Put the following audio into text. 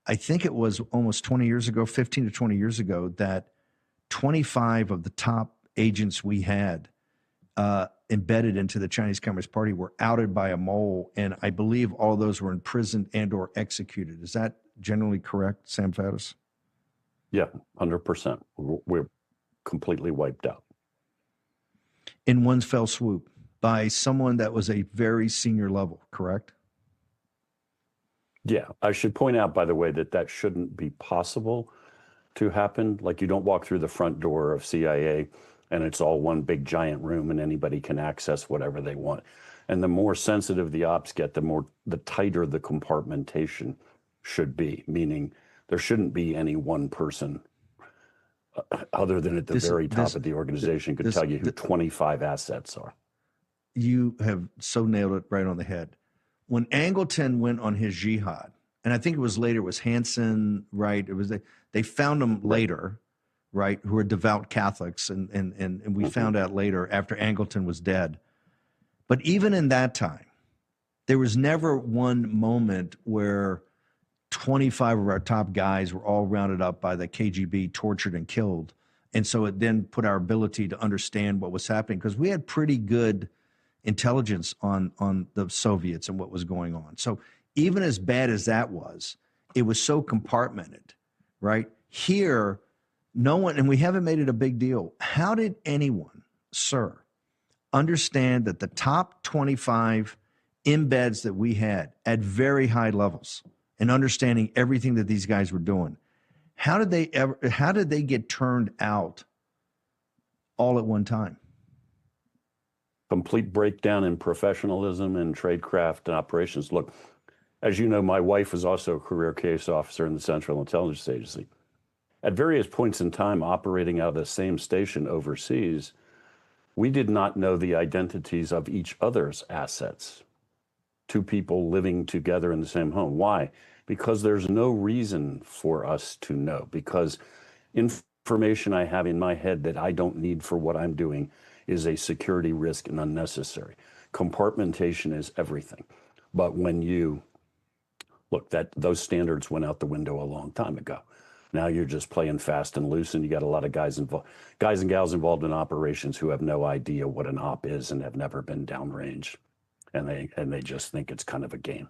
I think it was almost 20 years ago, 15 to 20 years ago, that 25 of the top agents we had embedded into the Chinese Communist Party were outed by a mole, and I believe all those were imprisoned and or executed. Is that generally correct, Sam Faddis? Yeah, 100%. We're completely wiped out. In one fell swoop by someone that was a very senior level, correct? Yeah, I should point out, by the way, that that shouldn't be possible to happen. Like, you don't walk through the front door of CIA and it's all one big giant room and anybody can access whatever they want. And the more sensitive the ops get, the tighter the compartmentation should be, meaning there shouldn't be any one person other than at the very top of the organization could tell you who 25 assets are. You have so nailed it right on the head. When Angleton went on his jihad, and I think it was later, it was Hansen, right? It was they found him later, right? Who were devout Catholics, and we found out later after Angleton was dead. But even in that time, there was never one moment where 25 of our top guys were all rounded up by the KGB, tortured and killed. And so it then put our ability to understand what was happening, because we had pretty good intelligence on the Soviets and what was going on. So even as bad as that was, it was so compartmented, right? Here, no one, and we haven't made it a big deal. How did anyone, sir, understand that the top 25 embeds that we had at very high levels and understanding everything that these guys were doing, how did they get turned out all at one time? Complete breakdown in professionalism and tradecraft and operations. Look, as you know, my wife was also a career case officer in the Central Intelligence Agency. At various points in time, operating out of the same station overseas, we did not know the identities of each other's assets. Two people living together in the same home. Why? Because there's no reason for us to know, because information I have in my head that I don't need for what I'm doing is a security risk and unnecessary. Compartmentation is everything. But when you look, those standards went out the window a long time ago. Now you're just playing fast and loose, and you got a lot of guys and gals involved in operations who have no idea what an op is and have never been downrange, and they just think it's kind of a game.